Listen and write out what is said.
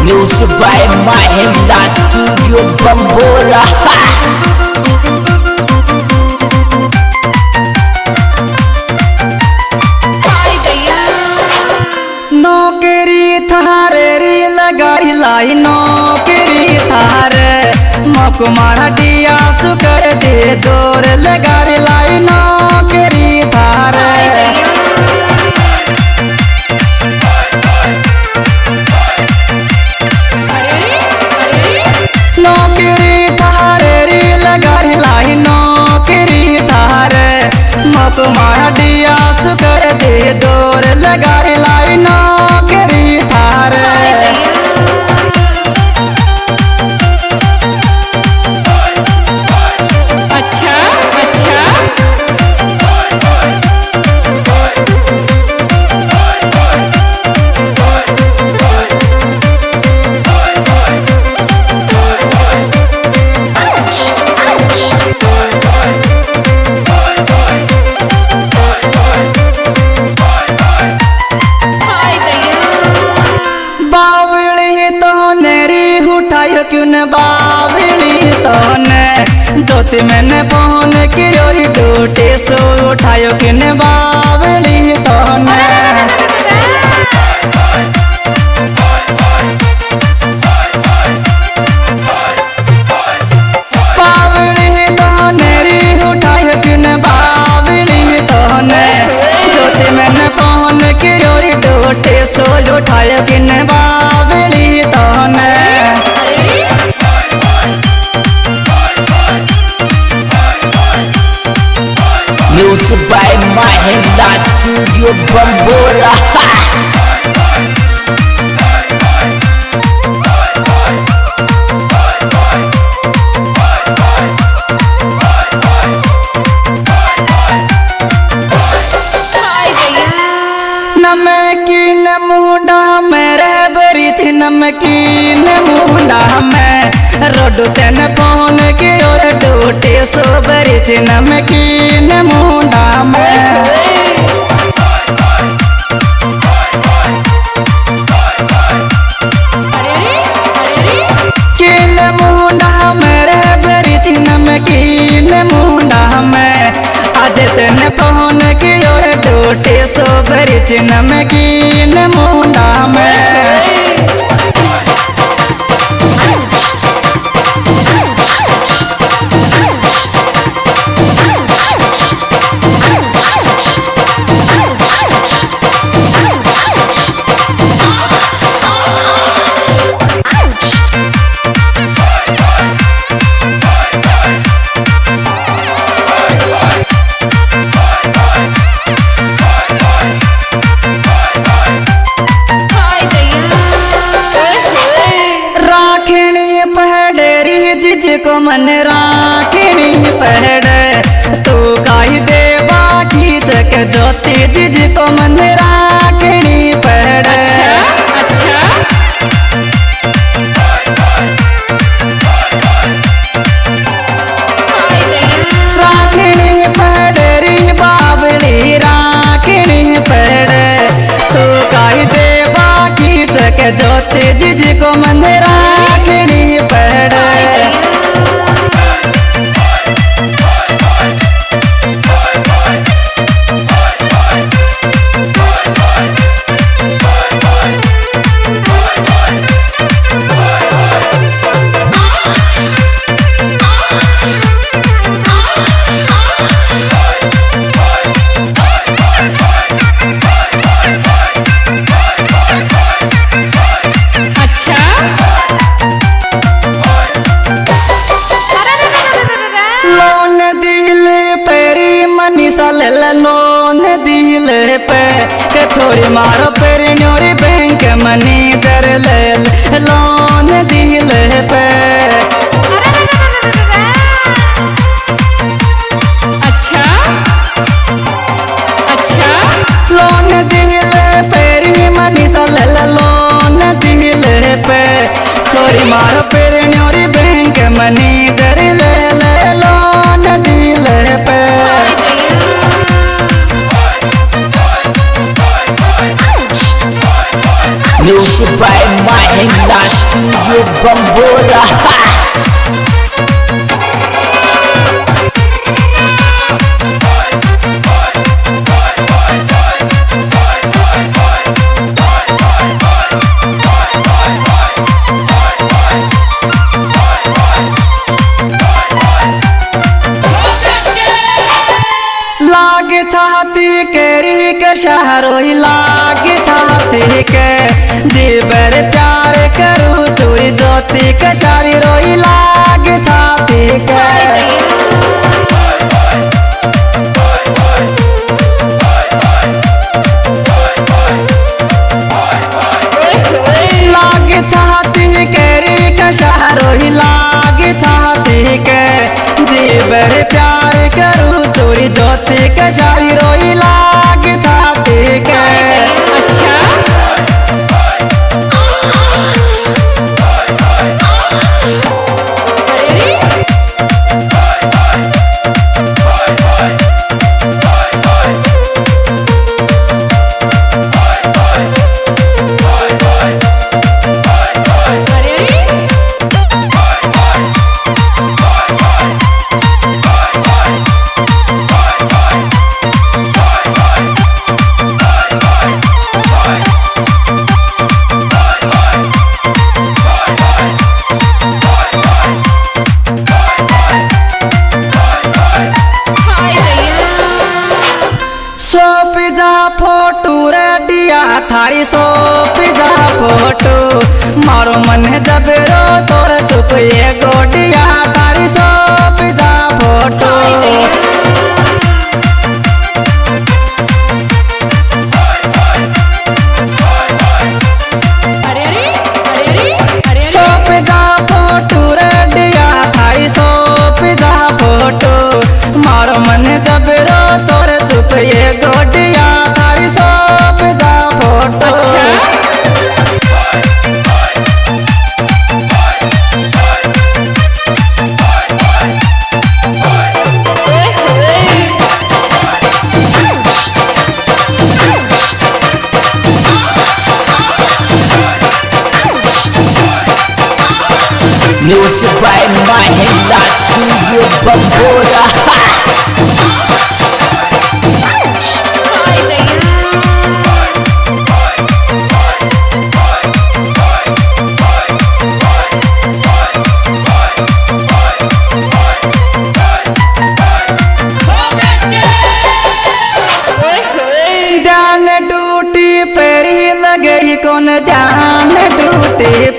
Music by Mahindra Studio Bambora। नौकरी थारे री लगाई लाई नौकरी थारे मकुमार दिया सुकर दे दौर लगाई लाई नौकरी थारे नौकरी थारे री लगाई लाई नौकरी थारे मकुमार दिया सुकर दे दौर लगाई लाई नौकरी थारे अच्छा अच्छा क्यों न बावली तो ने जोती मैंने पहुन की रोही डूटे सो उठायो क्यों न बावली तो ने बावली तो ने री उठायो क्यों न बावली तो ने जोती मैंने पहुन की रोही डूटे सो उठायो क्यों न बावली तो ने Music by Mahindra Studio Bambora। नमकीन मुंडा मेरे बरी थी नमकीन मुंडा में रोडू तेन पहुन की और डूटे सो बरी थी नमकीन मुंडा में कीन मुंडा मेरे बरी थी नमकीन मुंडा में आज तेन पहुन की और डूटे सो बरी थी नमकीन मुंडा में को मन राखनी पहड़ तू काई देवा खींच के जोती जिज को मन राखनी पहड़ अच्छा राखनी पहड़ बाबली राखनी पहड़ तू काई देवा खींच के जोती जिज को मन राखनी पहड़ लोन दिल पे के छोरी मारो पेरी न्योरी बैंक मैनेजर ले लोन दिल पे अच्छा अच्छा लोन दिल पेरी मनीषा ले Music by Mahindra Studio Bambora. लाग छाती केरी के शहरों ही लाग छाती के जीवर प्यार करूँ चोरी ज्योति के शरीरों ही लाग छाती के लाग छाती केरी के शहरों ही लाग छाती के जीवर प्यार करूँ चोरी ज्योति के शरीरों ही लाग छाती के अच्छा फोटो रेडिया थारी सो पिज्जा फोटो मारो मन जब रो तोर चुप ये गोडिया थारी सो पिज्जा फोटो सो पिज्जा फोटो रेडिया थारी सो पिज्जा फोटो मारो मन जब रो तोर चुप ये गोडिया थारी सो pizza photo Music by Mahindra Studio Bambora. ध्यान टूटी पैरी लगे कौन ध्यान टूटी